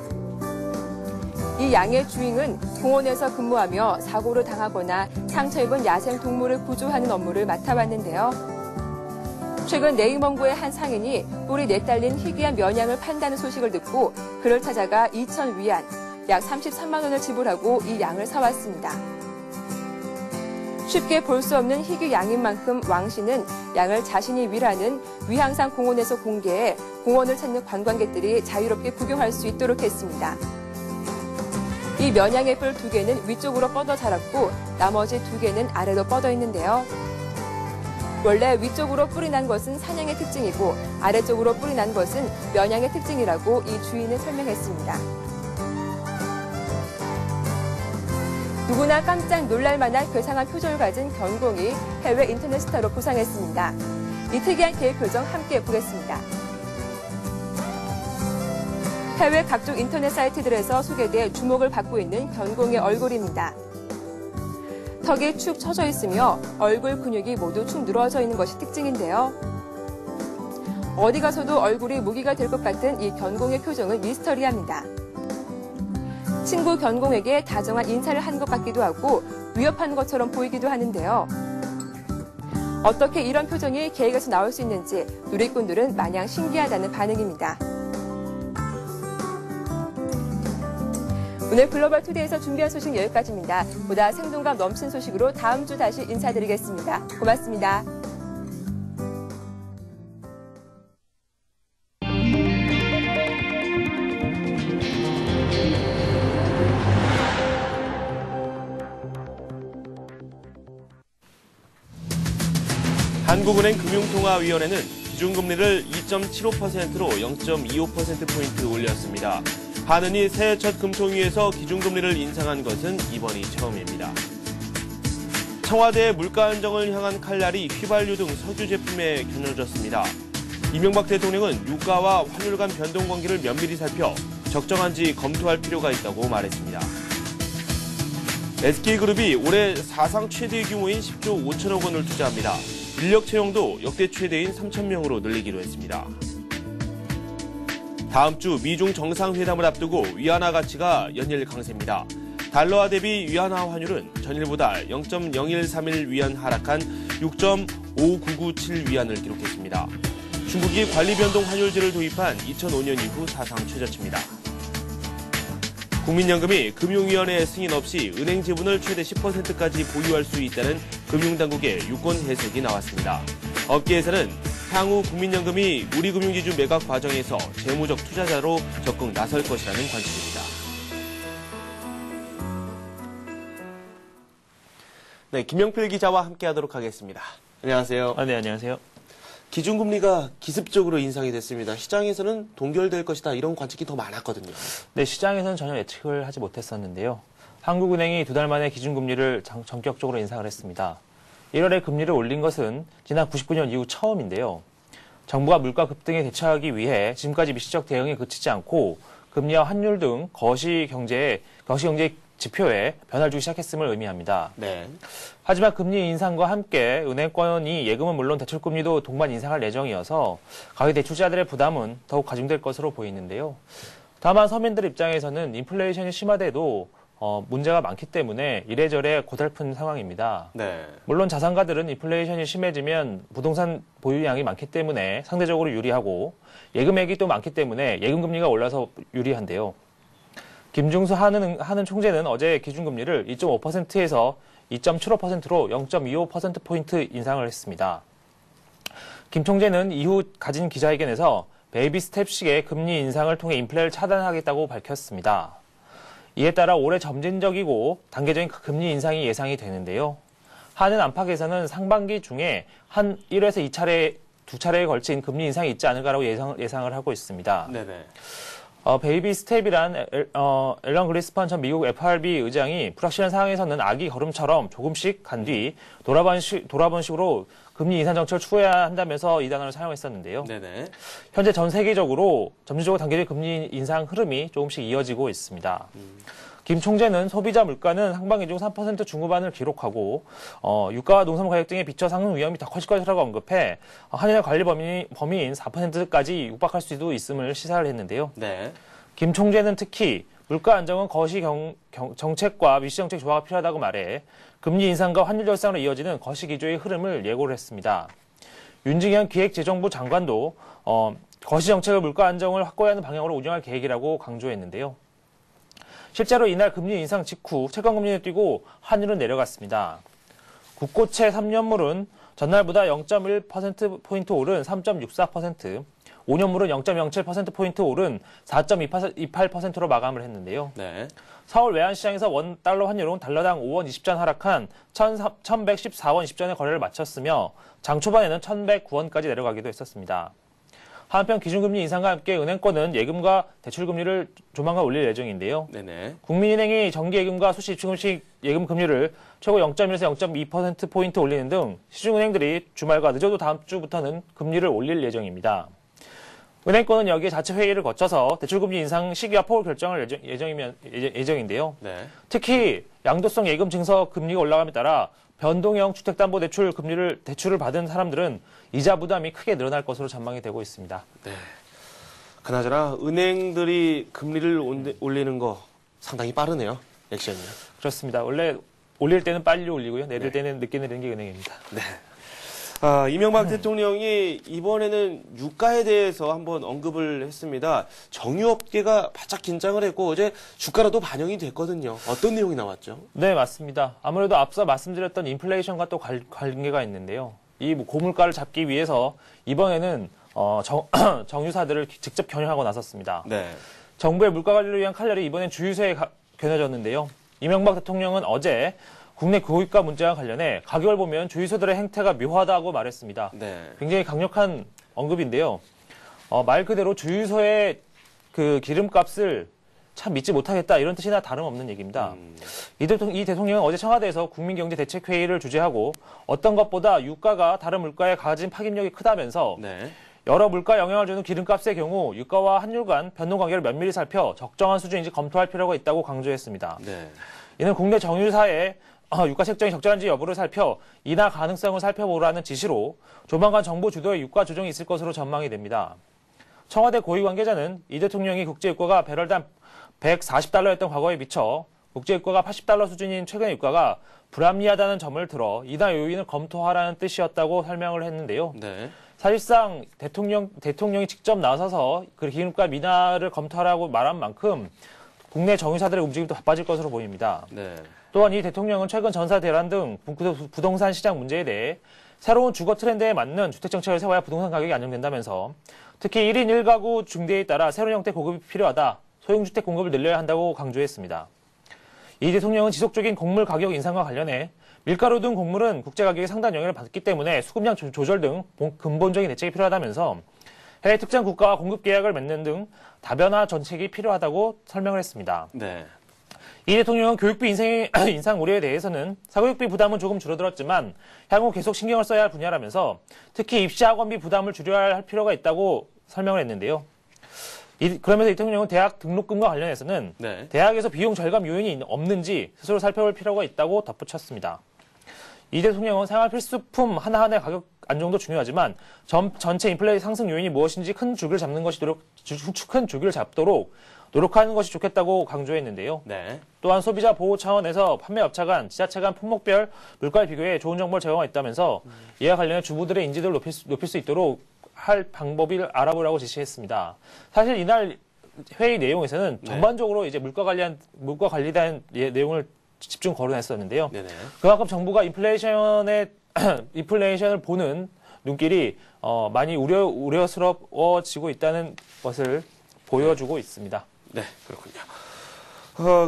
이 양의 주인은 공원에서 근무하며 사고를 당하거나 상처 입은 야생 동물을 구조하는 업무를 맡아왔는데요. 최근 네이멍구의 한 상인이 뿔이 4달린 희귀한 면양을 판다는 소식을 듣고 그를 찾아가 2,000위안, 약 33만 원을 지불하고 이 양을 사왔습니다. 쉽게 볼 수 없는 희귀 양인 만큼 왕 씨는 양을 자신이 위라는 위항산 공원에서 공개해 공원을 찾는 관광객들이 자유롭게 구경할 수 있도록 했습니다. 이 면양의 뿔 2개는 위쪽으로 뻗어 자랐고 나머지 2개는 아래로 뻗어 있는데요. 원래 위쪽으로 뿔이 난 것은 사냥의 특징이고 아래쪽으로 뿔이 난 것은 면양의 특징이라고 이 주인은 설명했습니다. 누구나 깜짝 놀랄 만한 괴상한 표정을 가진 견공이 해외 인터넷 스타로 부상했습니다. 이 특이한 개의 표정 함께 보겠습니다. 해외 각종 인터넷 사이트들에서 소개돼 주목을 받고 있는 견공의 얼굴입니다. 턱이 축 처져 있으며 얼굴 근육이 모두 축 늘어져 있는 것이 특징인데요. 어디 가서도 얼굴이 무기가 될 것 같은 이 견공의 표정은 미스터리합니다. 친구 견공에게 다정한 인사를 한 것 같기도 하고 위협하는 것처럼 보이기도 하는데요. 어떻게 이런 표정이 계획에서 나올 수 있는지 누리꾼들은 마냥 신기하다는 반응입니다. 오늘 글로벌 투데이에서 준비한 소식 여기까지입니다. 보다 생동감 넘친 소식으로 다음 주 다시 인사드리겠습니다. 고맙습니다. 한국은행 금융통화위원회는 기준금리를 2.75%로 0.25%포인트 올렸습니다. 한은이 새해 첫 금통위에서 기준금리를 인상한 것은 이번이 처음입니다. 청와대의 물가 안정을 향한 칼날이 휘발유 등 석유 제품에 겨눠졌습니다. 이명박 대통령은 유가와 환율 간 변동 관계를 면밀히 살펴 적정한지 검토할 필요가 있다고 말했습니다. SK그룹이 올해 사상 최대 규모인 10조 5천억 원을 투자합니다. 인력 채용도 역대 최대인 3,000명으로 늘리기로 했습니다. 다음 주 미중 정상회담을 앞두고 위안화 가치가 연일 강세입니다. 달러화 대비 위안화 환율은 전일보다 0.0131 위안 하락한 6.5997 위안을 기록했습니다. 중국이 관리변동 환율제를 도입한 2005년 이후 사상 최저치입니다. 국민연금이 금융위원회 승인 없이 은행 지분을 최대 10%까지 보유할 수 있다는 금융당국의 유권 해석이 나왔습니다. 업계에서는 향후 국민연금이 우리금융지주 매각 과정에서 재무적 투자자로 적극 나설 것이라는 관측입니다. 네, 김영필 기자와 함께하도록 하겠습니다. 안녕하세요. 네, 안녕하세요. 기준금리가 기습적으로 인상이 됐습니다. 시장에서는 동결될 것이다 이런 관측이 더 많았거든요. 네, 시장에서는 전혀 예측을 하지 못했었는데요. 한국은행이 2달 만에 기준금리를 전격적으로 인상을 했습니다. 1월에 금리를 올린 것은 지난 99년 이후 처음인데요. 정부가 물가 급등에 대처하기 위해 지금까지 미시적 대응에 그치지 않고 금리와 환율 등 거시경제 지표에 변화를 주기 시작했음을 의미합니다. 네. 하지만 금리 인상과 함께 은행권이 예금은 물론 대출금리도 동반 인상할 예정이어서 가계대출자들의 부담은 더욱 가중될 것으로 보이는데요. 다만 서민들 입장에서는 인플레이션이 심화돼도 문제가 많기 때문에 이래저래 고달픈 상황입니다. 네. 물론 자산가들은 인플레이션이 심해지면 부동산 보유량이 많기 때문에 상대적으로 유리하고 예금액이 또 많기 때문에 예금금리가 올라서 유리한데요. 김중수 한은 총재는 어제 기준금리를 2.5%에서 2.75%로 0.25%포인트 인상을 했습니다. 김 총재는 이후 가진 기자회견에서 베이비 스텝식의 금리 인상을 통해 인플레를 차단하겠다고 밝혔습니다. 이에 따라 올해 점진적이고 단계적인 금리 인상이 예상이 되는데요. 한은 안팎에서는 상반기 중에 한 1회에서 2차례에 걸친 금리 인상이 있지 않을까라고 예상을 하고 있습니다. 네네. 베이비 스텝이란 앨런 그리스판 전 미국 FRB 의장이 불확실한 상황에서는 아기 걸음처럼 조금씩 간 뒤 돌아본 식으로 금리 인상 정책을 추구해야 한다면서 이 단어를 사용했었는데요. 네네. 현재 전 세계적으로 점진적으로 단계적 금리 인상 흐름이 조금씩 이어지고 있습니다. 김 총재는 소비자 물가는 상반기 중 3% 중후반을 기록하고 유가와 농산물 가격 등에 비춰 상승 위험이 더 커질 것이라고 언급해 한인의 관리 범위인 4%까지 육박할 수도 있음을 시사를 했는데요. 네. 김 총재는 특히 물가 안정은 거시 정책과 미시 정책 조화가 필요하다고 말해 금리 인상과 환율 절상으로 이어지는 거시 기조의 흐름을 예고를 했습니다. 윤지현 기획재정부 장관도 거시 정책을 물가 안정을 확고히 하는 방향으로 운영할 계획이라고 강조했는데요. 실제로 이날 금리 인상 직후 채권금리는 뛰고 환율은 내려갔습니다. 국고채 3년물은 전날보다 0.1%포인트 오른 3.64%, 5년물은 0.07%포인트 오른 4.28%로 마감을 했는데요. 네. 서울 외환시장에서 원달러 환율은 달러당 5원 20전 하락한 1,114원 10전의 거래를 마쳤으며 장 초반에는 1,109원까지 내려가기도 했었습니다. 한편 기준금리 인상과 함께 은행권은 예금과 대출금리를 조만간 올릴 예정인데요. 네네. 국민은행이 정기예금과 수시입출금식 예금 금리를 최고 0.1에서 0.2%포인트 올리는 등 시중은행들이 주말과 늦어도 다음 주부터는 금리를 올릴 예정입니다. 은행권은 여기에 자체 회의를 거쳐서 대출금리 인상 시기와 폭을 결정할 예정인데요. 네. 특히 양도성 예금 증서 금리가 올라감에 따라 변동형 주택담보대출 대출을 받은 사람들은 이자 부담이 크게 늘어날 것으로 전망이 되고 있습니다. 네. 그나저나 은행들이 금리를 올리는 거 상당히 빠르네요. 액션이요. 그렇습니다. 원래 올릴 때는 빨리 올리고요. 내릴 네. 때는 늦게 내리는 게 은행입니다. 네. 이명박 대통령이 이번에는 유가에 대해서 한번 언급을 했습니다. 정유업계가 바짝 긴장을 했고 어제 주가로도 반영이 됐거든요. 어떤 내용이 나왔죠? 네, 맞습니다. 아무래도 앞서 말씀드렸던 인플레이션과 또 관계가 있는데요. 이 고물가를 잡기 위해서 이번에는 정유사들을 직접 겨냥하고 나섰습니다. 네. 정부의 물가 관리를 위한 칼날이 이번엔 주유소에 겨눠졌는데요. 이명박 대통령은 어제 국내 고유가 문제와 관련해 가격을 보면 주유소들의 행태가 묘하다고 말했습니다. 네. 굉장히 강력한 언급인데요. 말 그대로 주유소의 그 기름값을 참 믿지 못하겠다 이런 뜻이나 다름없는 얘기입니다. 이 대통령은 어제 청와대에서 국민경제대책회의를 주재하고 어떤 것보다 유가가 다른 물가에 가진 파급력이 크다면서 네. 여러 물가에 영향을 주는 기름값의 경우 유가와 환율 간 변동 관계를 면밀히 살펴 적정한 수준인지 검토할 필요가 있다고 강조했습니다. 네. 이는 국내 정유사의 유가 책정이 적절한지 여부를 살펴 인하 가능성을 살펴보라는 지시로 조만간 정부 주도의 유가 조정이 있을 것으로 전망이 됩니다. 청와대 고위 관계자는 이 대통령이 국제유가가 배럴당 140달러였던 과거에 비쳐 국제유가가 80달러 수준인 최근의 유가가 불합리하다는 점을 들어 인하 요인을 검토하라는 뜻이었다고 설명을 했는데요. 네. 사실상 대통령이 직접 나서서 그 기름값 인하를 검토하라고 말한 만큼 국내 정유사들의 움직임도 바빠질 것으로 보입니다. 네. 또한 이 대통령은 최근 전세 대란 등 부동산 시장 문제에 대해 새로운 주거 트렌드에 맞는 주택정책을 세워야 부동산 가격이 안정된다면서 특히 1인 1가구 증대에 따라 새로운 형태 공급이 필요하다, 소형주택 공급을 늘려야 한다고 강조했습니다. 이 대통령은 지속적인 곡물 가격 인상과 관련해 밀가루 등 곡물은 국제가격에 상당한 영향을 받기 때문에 수급량 조절 등 근본적인 대책이 필요하다면서 해외 특정 국가와 공급 계약을 맺는 등 다변화 정책이 필요하다고 설명을 했습니다. 네. 이 대통령은 교육비 인상 우려에 대해서는 사교육비 부담은 조금 줄어들었지만 향후 계속 신경을 써야 할 분야라면서 특히 입시 학원비 부담을 줄여야 할 필요가 있다고 설명을 했는데요. 그러면서 이 대통령은 대학 등록금과 관련해서는 네. 대학에서 비용 절감 요인이 없는지 스스로 살펴볼 필요가 있다고 덧붙였습니다. 이 대통령은 생활 필수품 하나하나의 가격 안정도 중요하지만 전체 인플레 상승 요인이 무엇인지 큰 줄기를 잡도록 노력하는 것이 좋겠다고 강조했는데요. 네. 또한 소비자 보호 차원에서 판매업체 간, 지자체 간 품목별 물가에 비교해 좋은 정보를 제공했다면서 이와 관련해 주부들의 인지도를 높일 수 있도록 할 방법을 알아보라고 지시했습니다. 사실 이날 회의 내용에서는 네. 전반적으로 이제 물가 관리에 대한 내용을 집중 거론했었는데요. 네네. 그만큼 정부가 인플레이션을 보는 눈길이 많이 우려스러워지고 있다는 것을 보여주고 있습니다. 네, 그렇군요.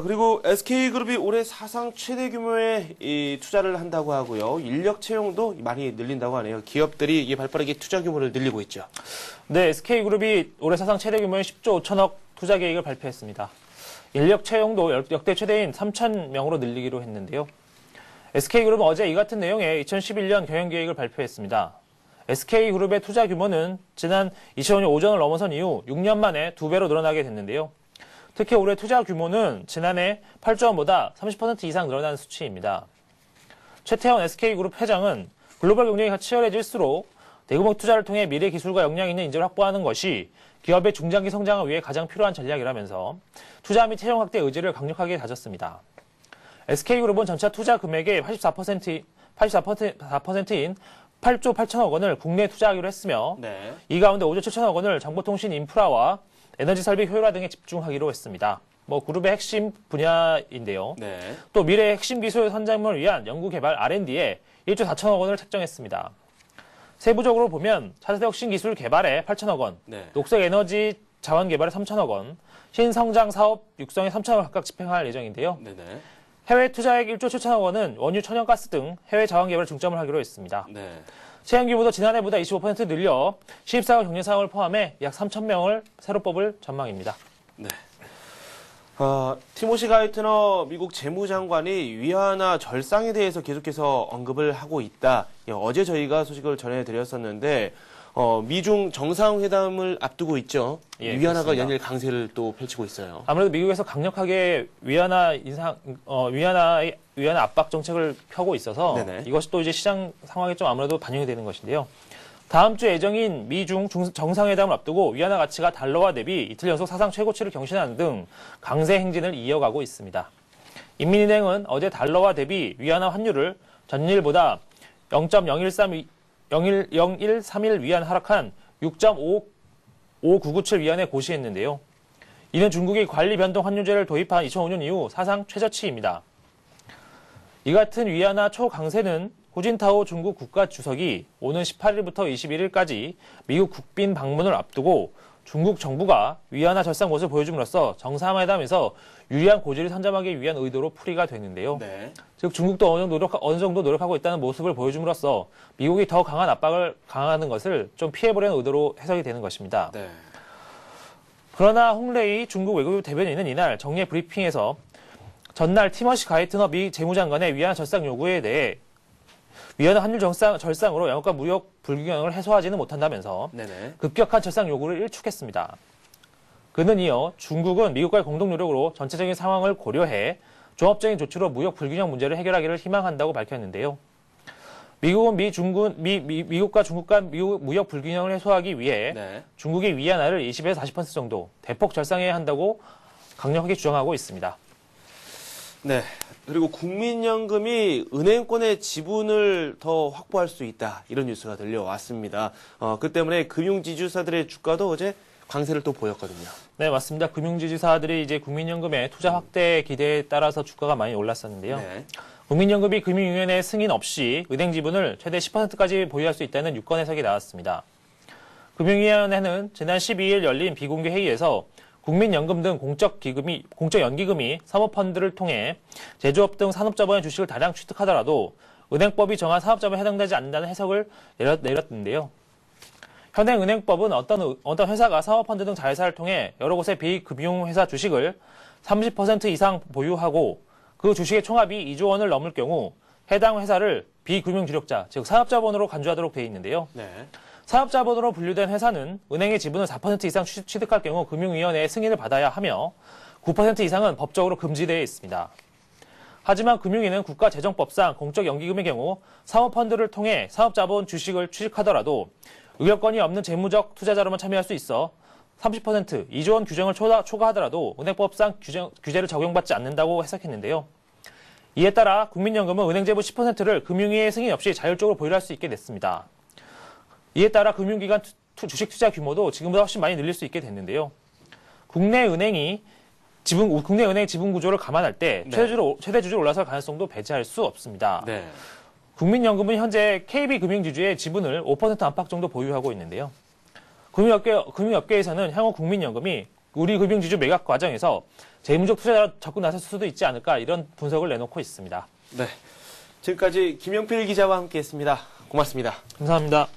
그리고 SK그룹이 올해 사상 최대 규모의 이 투자를 한다고 하고요. 인력 채용도 많이 늘린다고 하네요. 기업들이 이게 발빠르게 투자 규모를 늘리고 있죠. 네, SK그룹이 올해 사상 최대 규모의 10조 5천억 투자 계획을 발표했습니다. 인력 채용도 역대 최대인 3,000명으로 늘리기로 했는데요. SK그룹은 어제 이 같은 내용의 2011년 경영계획을 발표했습니다. SK그룹의 투자 규모는 지난 2005년 5전을 넘어선 이후 6년 만에 2배로 늘어나게 됐는데요. 특히 올해 투자 규모는 지난해 8조 원보다 30% 이상 늘어난 수치입니다. 최태원 SK그룹 회장은 글로벌 경쟁이 치열해질수록 대규모 투자를 통해 미래 기술과 역량 있는 인재를 확보하는 것이 기업의 중장기 성장을 위해 가장 필요한 전략이라면서 투자 및 채용 확대 의지를 강력하게 다졌습니다. SK그룹은 전체 투자 금액의 84%인 8조 8천억 원을 국내에 투자하기로 했으며 네. 이 가운데 5조 7천억 원을 정보통신 인프라와 에너지 설비 효율화 등에 집중하기로 했습니다. 그룹의 핵심 분야인데요. 네. 또 미래의 핵심 기술 선점을 위한 연구개발 R&D에 1조 4천억 원을 책정했습니다. 세부적으로 보면 차세대 혁신 기술 개발에 8천억 원, 네. 녹색 에너지 자원 개발에 3천억 원, 신성장 사업 육성에 3천억 원 각각 집행할 예정인데요. 네네. 해외 투자액 1조 7천억 원은 원유, 천연가스 등 해외 자원 개발에 중점을 하기로 했습니다. 네. 채용 규모도 지난해보다 25% 늘려 신입사원 경력사원을 포함해 약 3,000명을 새로 뽑을 전망입니다. 네. 티모시 가이트너 미국 재무장관이 위안화 절상에 대해서 계속해서 언급을 하고 있다. 어제 저희가 소식을 전해드렸었는데 미중 정상회담을 앞두고 있죠. 예, 위안화가 그렇습니다. 연일 강세를 또 펼치고 있어요. 아무래도 미국에서 강력하게 위안화 압박 정책을 펴고 있어서 네네. 이것이 또 이제 시장 상황에 좀 아무래도 반영이 되는 것인데요. 다음 주 예정인 미중 정상회담을 앞두고 위안화 가치가 달러화 대비 이틀 연속 사상 최고치를 경신하는 등 강세 행진을 이어가고 있습니다. 인민은행은 어제 달러화 대비 위안화 환율을 전일보다 0.0131 위안 하락한 6.5997 위안에 고시했는데요. 이는 중국이 관리 변동 환율제를 도입한 2005년 이후 사상 최저치입니다. 이 같은 위안화 초강세는 후진타오 중국 국가주석이 오는 18일부터 21일까지 미국 국빈 방문을 앞두고 중국 정부가 위안화 절상 모습을 보여줌으로써 정상회담에서 유리한 고지를 선점하기 위한 의도로 풀이가 되는데요. 네. 즉 중국도 어느 정도 노력하고 있다는 모습을 보여줌으로써 미국이 더 강한 압박을 강화하는 것을 좀 피해보려는 의도로 해석이 되는 것입니다. 네. 그러나 홍레이 중국 외교부 대변인은 이날 정례 브리핑에서 전날 티머시 가이트너 미 재무장관의 위안화 절상 요구에 대해 위안화 환율 절상으로 양국과 무역 불균형을 해소하지는 못한다면서 네네. 급격한 절상 요구를 일축했습니다. 그는 이어 중국은 미국과의 공동 노력으로 전체적인 상황을 고려해 종합적인 조치로 무역 불균형 문제를 해결하기를 희망한다고 밝혔는데요. 미국은 미국과 중국 간 무역 불균형을 해소하기 위해 네. 중국이 위안화를 20에서 40% 정도 대폭 절상해야 한다고 강력하게 주장하고 있습니다. 네. 그리고 국민연금이 은행권의 지분을 더 확보할 수 있다. 이런 뉴스가 들려왔습니다. 그 때문에 금융지주사들의 주가도 어제 강세를 또 보였거든요. 네, 맞습니다. 금융지주사들이 이제 국민연금의 투자 확대 기대에 따라서 주가가 많이 올랐었는데요. 네. 국민연금이 금융위원회 승인 없이 은행 지분을 최대 10%까지 보유할 수 있다는 유권 해석이 나왔습니다. 금융위원회는 지난 12일 열린 비공개 회의에서 국민연금 등 공적연기금이 사모펀드를 통해 제조업 등 산업자본의 주식을 다량 취득하더라도 은행법이 정한 산업자본에 해당되지 않는다는 해석을 내렸는데요. 현행 은행법은 어떤 회사가 사모펀드 등 자회사를 통해 여러 곳의 비금융회사 주식을 30% 이상 보유하고 그 주식의 총합이 2조 원을 넘을 경우 해당 회사를 비금융주력자, 즉 산업자본으로 간주하도록 되어 있는데요. 네. 산업자본으로 분류된 회사는 은행의 지분을 4% 이상 취득할 경우 금융위원회의 승인을 받아야 하며 9% 이상은 법적으로 금지되어 있습니다. 하지만 금융위는 국가재정법상 공적연기금의 경우 사모펀드를 통해 산업자본 주식을 취득하더라도 의결권이 없는 재무적 투자자로만 참여할 수 있어 30%, 2조 원 규정을 초과하더라도 은행법상 규제를 적용받지 않는다고 해석했는데요. 이에 따라 국민연금은 은행 재무 10%를 금융위의 승인 없이 자율적으로 보유할 수 있게 됐습니다. 이에 따라 금융기관 주식 투자 규모도 지금보다 훨씬 많이 늘릴 수 있게 됐는데요. 국내 은행 지분 구조를 감안할 때 네. 최대 주주로 올라설 가능성도 배제할 수 없습니다. 네. 국민연금은 현재 KB금융지주의 지분을 5% 안팎 정도 보유하고 있는데요. 금융업계에서는 향후 국민연금이 우리 금융지주 매각 과정에서 재무적 투자자로 적극 나설 수도 있지 않을까 이런 분석을 내놓고 있습니다. 네. 지금까지 김영필 기자와 함께했습니다. 고맙습니다. 감사합니다.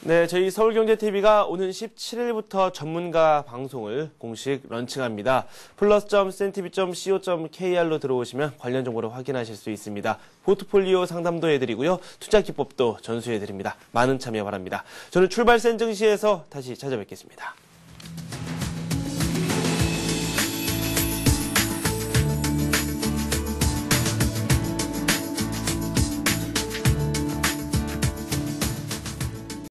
네, 저희 서울경제TV가 오는 17일부터 전문가 방송을 공식 런칭합니다. plus.cntv.co.kr로 들어오시면 관련 정보를 확인하실 수 있습니다. 포트폴리오 상담도 해드리고요. 투자 기법도 전수해드립니다. 많은 참여 바랍니다. 저는 출발센 증시에서 다시 찾아뵙겠습니다.